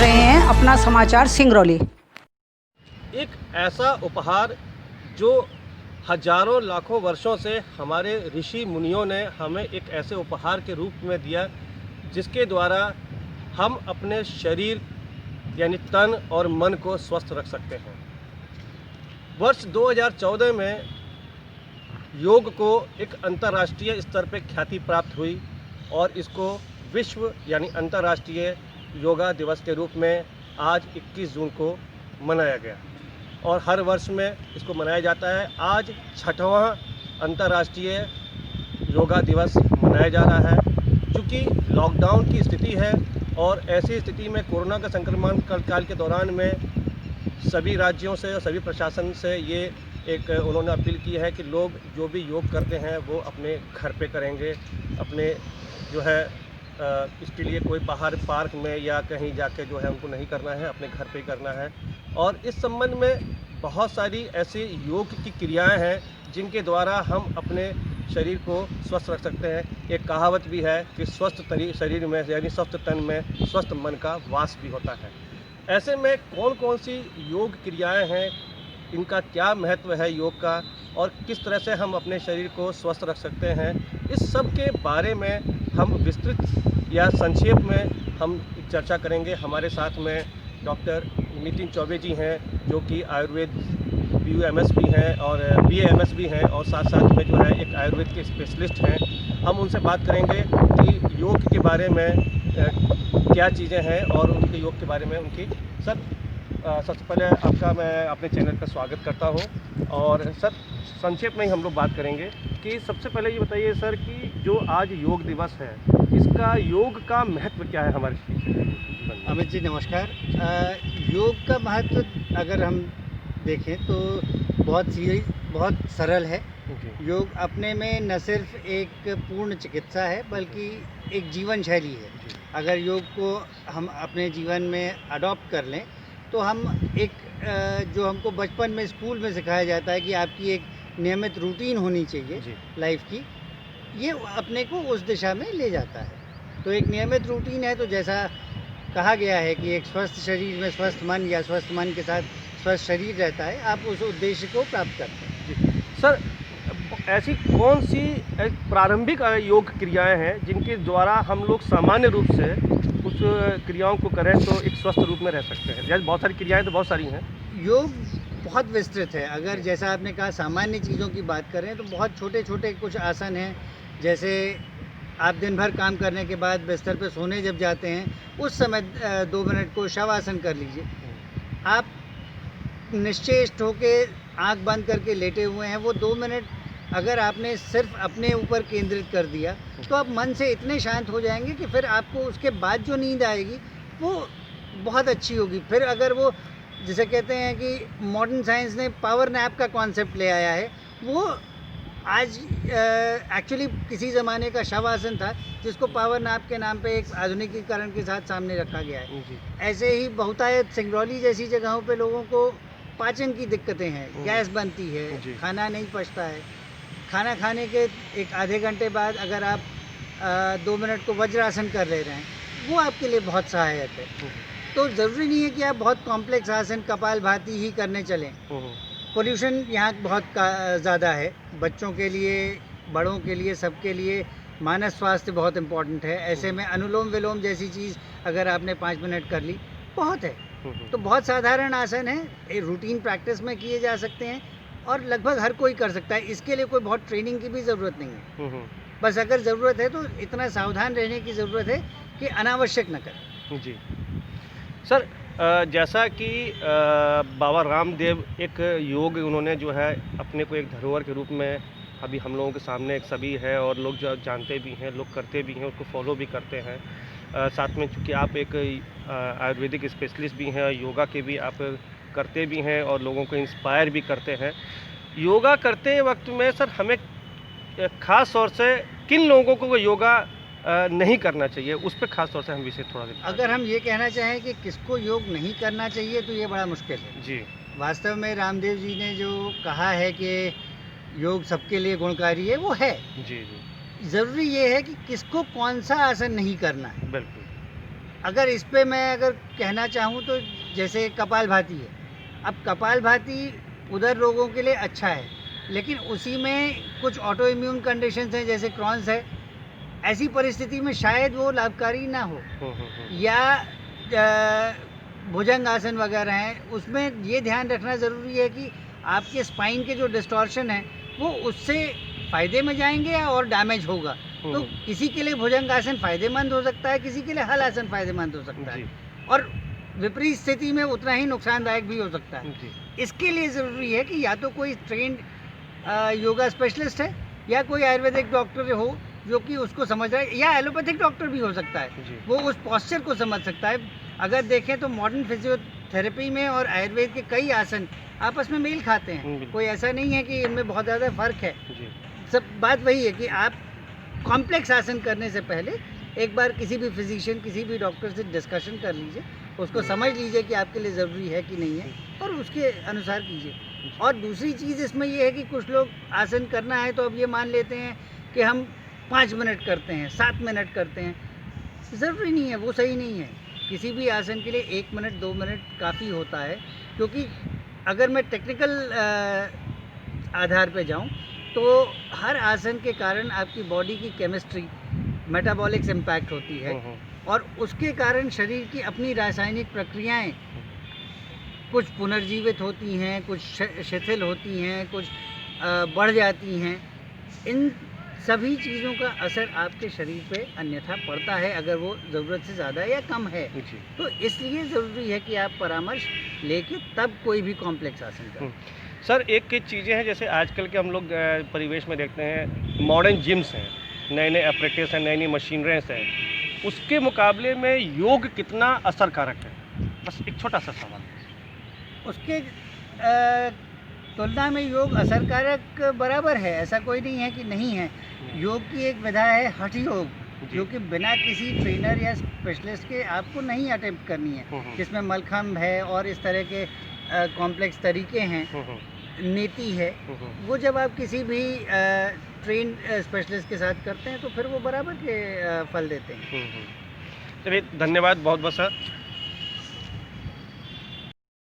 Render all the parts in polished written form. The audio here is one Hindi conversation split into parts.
रहे हैं अपना समाचार सिंगरौली। एक ऐसा उपहार जो हजारों लाखों वर्षों से हमारे ऋषि मुनियों ने हमें एक ऐसे उपहार के रूप में दिया जिसके द्वारा हम अपने शरीर यानी तन और मन को स्वस्थ रख सकते हैं। वर्ष 2014 में योग को एक अंतर्राष्ट्रीय स्तर पर ख्याति प्राप्त हुई और इसको विश्व यानी अंतर्राष्ट्रीय योगा दिवस के रूप में आज 21 जून को मनाया गया और हर वर्ष में इसको मनाया जाता है। आज 6वां अंतर्राष्ट्रीय योगा दिवस मनाया जा रहा है। चूँकि लॉकडाउन की स्थिति है और ऐसी स्थिति में कोरोना का संक्रमण काल के दौरान में सभी राज्यों से और सभी प्रशासन से ये एक उन्होंने अपील की है कि लोग जो भी योग करते हैं वो अपने घर पे करेंगे, अपने जो है इसके लिए कोई बाहर पार्क में या कहीं जाके जो है उनको नहीं करना है, अपने घर पे ही करना है। और इस संबंध में बहुत सारी ऐसी योग की क्रियाएं हैं जिनके द्वारा हम अपने शरीर को स्वस्थ रख सकते हैं। एक कहावत भी है कि स्वस्थ शरीर में यानी स्वस्थ तन में स्वस्थ मन का वास भी होता है। ऐसे में कौन कौन सी योग क्रियाएं हैं, इनका क्या महत्व है योग का और किस तरह से हम अपने शरीर को स्वस्थ रख सकते हैं, इस सब के बारे में हम विस्तृत या संक्षेप में हम चर्चा करेंगे। हमारे साथ में डॉक्टर नितिन चौबे जी हैं जो कि आयुर्वेद BUMS भी हैं और BAMS भी हैं और साथ साथ में जो है एक आयुर्वेद के स्पेशलिस्ट हैं। हम उनसे बात करेंगे कि योग के बारे में क्या चीज़ें हैं और उनके योग के बारे में उनकी सबसे पहले आपका मैं अपने चैनल पर स्वागत करता हूं और सर संक्षेप में ही हम लोग बात करेंगे कि सबसे पहले ये बताइए सर कि जो आज योग दिवस है इसका योग का महत्व क्या है हमारे जीवन में? अमित जी नमस्कार। योग का महत्व अगर हम देखें तो बहुत सरल है। योग अपने में न सिर्फ एक पूर्ण चिकित्सा है बल्कि एक जीवन शैली है। अगर योग को हम अपने जीवन में अडॉप्ट कर लें तो हम एक जो हमको बचपन में स्कूल में सिखाया जाता है कि आपकी एक नियमित रूटीन होनी चाहिए लाइफ की, ये अपने को उस दिशा में ले जाता है। तो एक नियमित रूटीन है तो जैसा कहा गया है कि एक स्वस्थ शरीर में स्वस्थ मन या स्वस्थ मन के साथ स्वस्थ शरीर रहता है, आप उस उद्देश्य को प्राप्त करते हैं। सर ऐसी कौन सी प्रारंभिक योग क्रियाएं हैं जिनके द्वारा हम लोग सामान्य रूप से उस क्रियाओं को करें तो एक स्वस्थ रूप में रह सकते हैं? जैसे बहुत सारी क्रियाएं तो बहुत सारी हैं। योग बहुत विस्तृत है। अगर जैसा आपने कहा सामान्य चीज़ों की बात करें तो बहुत छोटे छोटे कुछ आसन हैं। जैसे आप दिन भर काम करने के बाद बिस्तर पे सोने जब जाते हैं उस समय 2 मिनट को शवासन कर लीजिए। आप निश्चेष्ट होके आँख बंद करके लेटे हुए हैं, वो 2 मिनट अगर आपने सिर्फ अपने ऊपर केंद्रित कर दिया तो आप मन से इतने शांत हो जाएंगे कि फिर आपको उसके बाद जो नींद आएगी वो बहुत अच्छी होगी। फिर अगर वो जिसे कहते हैं कि मॉडर्न साइंस ने पावर नैप का कॉन्सेप्ट ले आया है, वो आज एक्चुअली किसी ज़माने का शवासन था जिसको पावर नैप के नाम पे एक आधुनिकीकरण के साथ सामने रखा गया है। ऐसे ही बहुतायत सिंगरौली जैसी जगहों पे लोगों को पाचन की दिक्कतें हैं, गैस बनती है, खाना नहीं पचता है। खाना खाने के एक आधे घंटे बाद अगर आप 2 मिनट को वज्रासन कर ले रहे हैं वो आपके लिए बहुत सहायक है। तो ज़रूरी नहीं है कि आप बहुत कॉम्प्लेक्स आसन कपालभाति ही करने चलें। पोल्यूशन यहाँ बहुत ज़्यादा है, बच्चों के लिए, बड़ों के लिए, सबके लिए मानस स्वास्थ्य बहुत इम्पॉर्टेंट है। ऐसे में अनुलोम विलोम जैसी चीज़ अगर आपने 5 मिनट कर ली बहुत है। तो बहुत साधारण आसन है, रूटीन प्रैक्टिस में किए जा सकते हैं और लगभग हर कोई कर सकता है। इसके लिए कोई बहुत ट्रेनिंग की भी ज़रूरत नहीं है। बस अगर ज़रूरत है तो इतना सावधान रहने की ज़रूरत है कि अनावश्यक न करें। जी सर, जैसा कि बाबा रामदेव एक योग उन्होंने जो है अपने को एक धरोहर के रूप में अभी हम लोगों के सामने एक सभी है और लोग जो जानते भी हैं, लोग करते भी हैं, उसको फॉलो भी करते हैं। साथ में चूँकि आप एक आयुर्वेदिक स्पेशलिस्ट भी हैं, योगा के भी आप करते भी हैं और लोगों को इंस्पायर भी करते हैं। योगा करते वक्त में सर हमें ख़ास तौर से किन लोगों को योगा नहीं करना चाहिए, उस पर खास तौर से हम विषय थोड़ा अगर हम ये कहना चाहें कि किसको योग नहीं करना चाहिए तो ये बड़ा मुश्किल है जी। वास्तव में रामदेव जी ने जो कहा है कि योग सबके लिए गुणकारी है वो है जी जी। ज़रूरी ये है कि किसको कौन सा आसन नहीं करना है। बिल्कुल। अगर इस पे मैं अगर कहना चाहूँ तो जैसे कपालभाति है, अब कपालभाति उधर लोगों के लिए अच्छा है, लेकिन उसी में कुछ ऑटो इम्यून कंडीशंस हैं जैसे क्रॉन्स है, ऐसी परिस्थिति में शायद वो लाभकारी ना हो। या भुजंग आसन वगैरह हैं, उसमें ये ध्यान रखना ज़रूरी है कि आपके स्पाइन के जो डिस्टॉर्शन है वो उससे फ़ायदे में जाएंगे या और डैमेज होगा। तो किसी के लिए भुजंग आसन फ़ायदेमंद हो सकता है, किसी के लिए हल आसन फ़ायदेमंद हो सकता है, और विपरीत स्थिति में उतना ही नुकसानदायक भी हो सकता है। इसके लिए ज़रूरी है कि या तो कोई ट्रेंड योगा स्पेशलिस्ट है या कोई आयुर्वेदिक डॉक्टर हो जो कि उसको समझ रहा है, या एलोपैथिक डॉक्टर भी हो सकता है, वो उस पॉस्चर को समझ सकता है। अगर देखें तो मॉडर्न फिजियोथेरेपी में और आयुर्वेद के कई आसन आपस में मेल खाते हैं, कोई ऐसा नहीं है कि इनमें बहुत ज़्यादा फ़र्क है। सब बात वही है कि आप कॉम्प्लेक्स आसन करने से पहले एक बार किसी भी फिजिशियन, किसी भी डॉक्टर से डिस्कशन कर लीजिए, उसको समझ लीजिए कि आपके लिए ज़रूरी है कि नहीं है, और उसके अनुसार कीजिए। और दूसरी चीज़ इसमें ये है कि कुछ लोग आसन करना है तो अब ये मान लेते हैं कि हम 5 मिनट करते हैं, 7 मिनट करते हैं, ज़रूरी नहीं है, वो सही नहीं है। किसी भी आसन के लिए 1 मिनट 2 मिनट काफ़ी होता है, क्योंकि अगर मैं टेक्निकल आधार पे जाऊं तो हर आसन के कारण आपकी बॉडी की केमिस्ट्री, मेटाबॉलिक्स इम्पैक्ट होती है, और उसके कारण शरीर की अपनी रासायनिक प्रक्रियाएं कुछ पुनर्जीवित होती हैं, कुछ शिथिल होती हैं, कुछ बढ़ जाती हैं। इन सभी चीज़ों का असर आपके शरीर पे अन्यथा पड़ता है अगर वो ज़रूरत से ज़्यादा या कम है। तो इसलिए ज़रूरी है कि आप परामर्श लेके तब कोई भी कॉम्प्लेक्स आसन करें। सर, एक चीज़ें हैं जैसे आजकल के हम लोग परिवेश में देखते हैं, मॉडर्न जिम्स हैं, नए एपरेटस हैं, नई मशीनरीज हैं, उसके मुकाबले में योग कितना असरकारक है? बस एक छोटा सा सवाल। उसके तुलना में योग असरकारक बराबर है, ऐसा कोई नहीं है कि नहीं है। योग की एक विधा है हठ योग, जो कि बिना किसी ट्रेनर या स्पेशलिस्ट के आपको नहीं अटेम्प्ट करनी है, जिसमें मलखम्ब है और इस तरह के कॉम्प्लेक्स तरीके हैं, नीति है। वो जब आप किसी भी ट्रेन स्पेशलिस्ट के साथ करते हैं तो फिर वो बराबर के फल देते हैं। चलिए, धन्यवाद बहुत बहुत सर।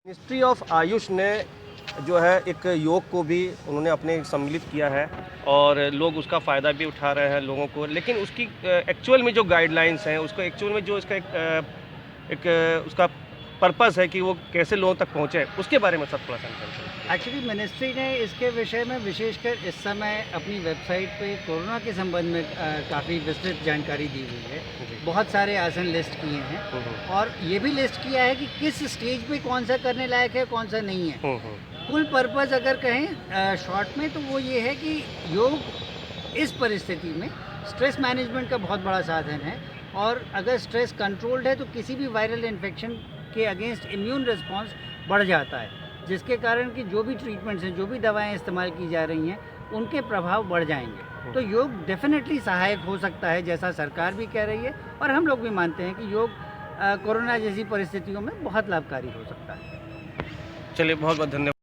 मिनिस्ट्री ऑफ आयुष ने जो है एक योग को भी उन्होंने अपने सम्मिलित किया है और लोग उसका फ़ायदा भी उठा रहे हैं लोगों को, लेकिन उसकी एक्चुअल में जो गाइडलाइंस हैं, उसका एक्चुअल में जो इसका एक उसका पर्पस है कि वो कैसे लोगों तक पहुँचे, उसके बारे में सब थोड़ा सा। एक्चुअली मिनिस्ट्री ने इसके विषय में विशेषकर इस समय अपनी वेबसाइट पे कोरोना के संबंध में काफ़ी विस्तृत जानकारी दी हुई है। बहुत सारे आसन लिस्ट किए हैं और ये भी लिस्ट किया है कि किस स्टेज पे कौन सा करने लायक है, कौन सा नहीं है। फुल पर्पस अगर कहें शॉर्ट में तो वो ये है कि योग इस परिस्थिति में स्ट्रेस मैनेजमेंट का बहुत बड़ा साधन है, और अगर स्ट्रेस कंट्रोल्ड है तो किसी भी वायरल इन्फेक्शन के अगेंस्ट इम्यून रिस्पॉन्स बढ़ जाता है, जिसके कारण कि जो भी ट्रीटमेंट्स हैं, जो भी दवाएं इस्तेमाल की जा रही हैं, उनके प्रभाव बढ़ जाएंगे। तो योग डेफिनेटली सहायक हो सकता है, जैसा सरकार भी कह रही है और हम लोग भी मानते हैं कि योग कोरोना जैसी परिस्थितियों में बहुत लाभकारी हो सकता है। चलिए, बहुत बहुत धन्यवाद।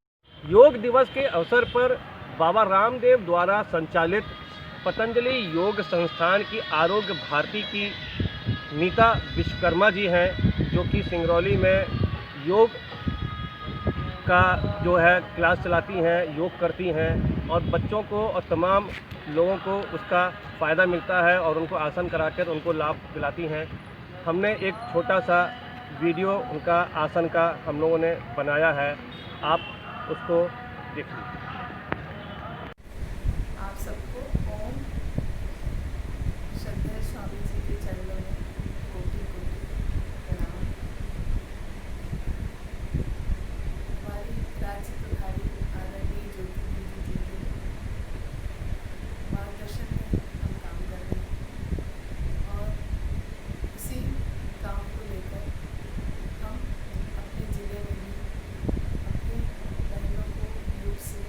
योग दिवस के अवसर पर बाबा रामदेव द्वारा संचालित पतंजलि योग संस्थान की आरोग्य भारती की नीता विश्वकर्मा जी हैं, जो कि सिंगरौली में योग का जो है क्लास चलाती हैं, योग करती हैं और बच्चों को और तमाम लोगों को उसका फ़ायदा मिलता है और उनको आसन कराकर उनको लाभ दिलाती हैं। हमने एक छोटा सा वीडियो उनका आसन का हम लोगों ने बनाया है, आप उसको देख लीजिए। आप सबको ओम श्रद्धेय स्वामी जी के चरणों में कोटि कोटि प्रणाम। हमारी राज्य प्रभारी आदरणीय ज्योति दीदी जी के मार्गदर्शन में हम काम कर रहे हैं और इसी काम को लेकर हम अपने ज़िले में भी अपनी बहनों को योग से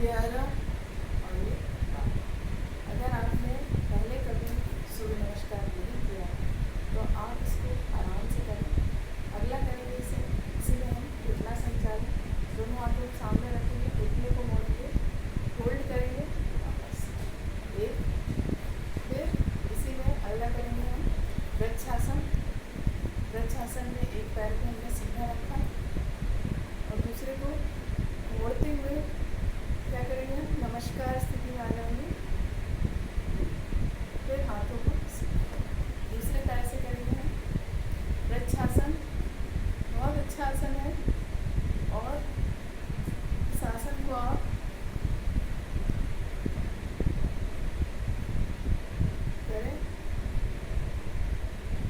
प्यारा और ये बाबा। अगर आपने पहले कभी सूर्य नमस्कार नहीं किया तो आप इसको आराम से करें। अगला करेंगे इसी में हम घुटना संचालन, दोनों हाथों को सामने रखेंगे, घुटने को मोड़ेंगे, होल्ड करेंगे, वापस एक। फिर इसी में अगला करेंगे हम वृक्षासन। वृक्षासन में एक पैर को हमने सीधा रखा और दूसरे को मोड़ते हुए क्या करेंगे हम नमस्कार स्थिति में आ जाएंगे। फिर हाथों को सीधा दूसरे पैर से करेंगे हम वृक्षासन। बहुत अच्छा आसन है और इस आसन को आप करें।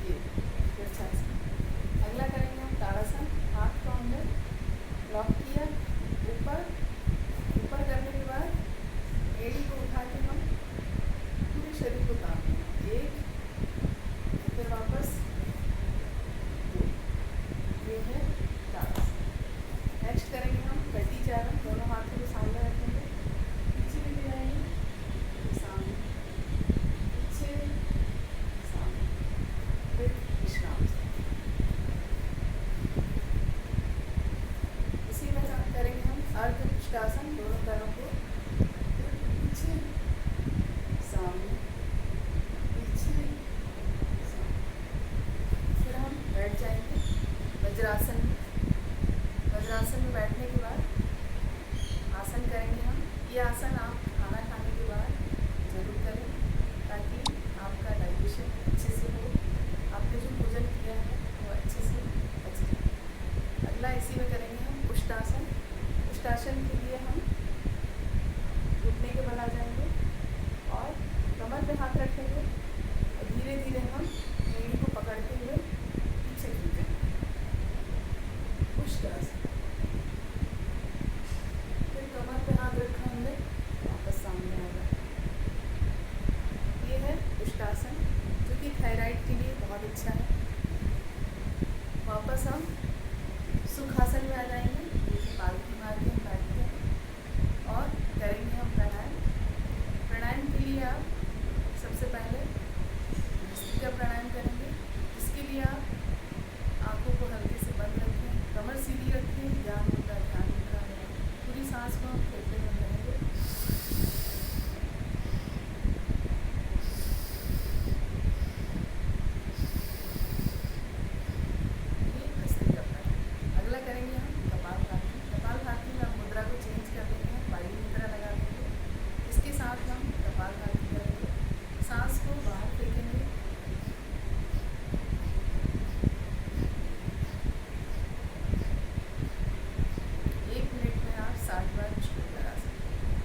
ये वृक्षासन। अगला करेंगे हम ताड़ासन। हाथ को हमने लॉक किया, ऊपर करने के बाद एड़ी को उठा के हम पूरे शरीर को तापते हैं। एक, फिर वापस दो। ये है ताड़ासन। नेक्स्ट करेंगे हम कटी चारण। दोनों हाथों को सामने रखेंगे, पीछे भी गिराएंगे, सामने, पीछे, सामने, फिर विश्राम। इसी में हम करेंगे हम अर्ध पुष्टासन। दोनों पैरों को पीछे, सामने, पीछे, सामने। फिर हम बैठ जाएंगे वज्रासन में। वज्रासन में बैठने के बाद आसन करेंगे हम। ये आसन आप खाना खाने के बाद जरूर करें ताकि आपका डाइजेशन अच्छे से हो, आपने जो भोजन किया है वो अच्छे से पच जाए। अगला इसी में करेंगे हम उष्टासन। उष्टासन के लिए हम घुटने के बल आ जाएंगे और कमर पे हाथ रखेंगे और धीरे धीरे हम एड़ी को पकड़ते हुए पीछे खींचेंगे। उष्टासन। फिर कमर पे हाथ रखा हमने, वापस सामने आ गया। ये है उष्टासन जो कि थायराइड के लिए बहुत अच्छा है। वापस हम सुखासन में आ जाएंगे, पालकी मार के हम बैठते हैं और करेंगे हम प्राणायाम। प्राणायाम के लिए आप सबसे पहले भस्त्रिका प्राणायाम करेंगे। इसके लिए आप आंखों को हल्के से बंद रखें, कमर सीधी रखें, ध्यान मुद्रा में पूरी सांस को हम फेंकते हुए करेंगे। ये भस्त्रिका प्राणायाम। अगला करेंगे हम कपालभाति। कपालभाति में हम मुद्रा को चेंज कर देंगे, वायु मुद्रा लगा देंगे। इसके साथ हम कपालभाति करेंगे, सांस को बाहर फेंकेंगे। एक मिनट में आप 60 बार पुष्कर लगा सकते हैं।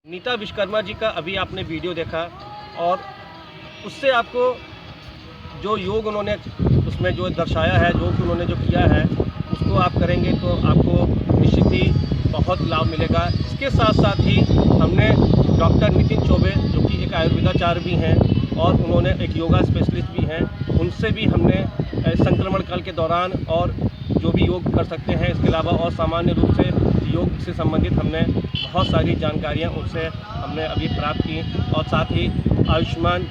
नीता विश्वकर्मा जी का अभी आपने वीडियो देखा और उससे आपको जो योग उन्होंने उसमें जो दर्शाया है, जो उन्होंने जो किया है, उसको आप करेंगे तो आपको निश्चित ही बहुत लाभ मिलेगा। इसके साथ साथ ही हमने डॉक्टर नितिन चौबे जो कि एक आयुर्वेदाचार्य भी हैं और उन्होंने एक योगा स्पेशलिस्ट भी हैं, उनसे भी हमने संक्रमण काल के दौरान और जो भी योग कर सकते हैं, इसके अलावा और सामान्य रूप से योग से संबंधित हमने बहुत सारी जानकारियाँ उनसे हमने अभी प्राप्त की। और साथ ही आयुष्मान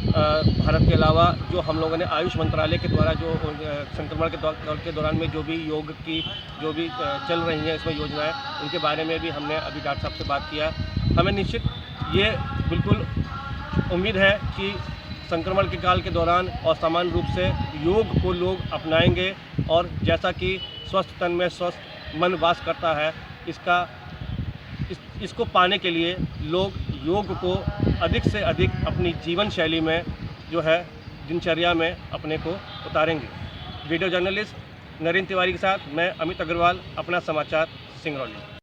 भारत के अलावा जो हम लोगों ने आयुष मंत्रालय के द्वारा जो संक्रमण के दौरान में जो भी योग की जो भी चल रही हैं इसमें योजनाएं, उनके बारे में भी हमने अभी डॉक्टर साहब से बात किया। हमें निश्चित ये बिल्कुल उम्मीद है कि संक्रमण के काल के दौरान और सामान्य रूप से योग को लोग अपनाएंगे और जैसा कि स्वस्थ तन में स्वस्थ मन वास करता है, इसको पाने के लिए लोग योग को अधिक से अधिक अपनी जीवन शैली में जो है दिनचर्या में अपने को उतारेंगे। वीडियो जर्नलिस्ट नरेंद्र तिवारी के साथ मैं अमित अग्रवाल, अपना समाचार सिंगरौली।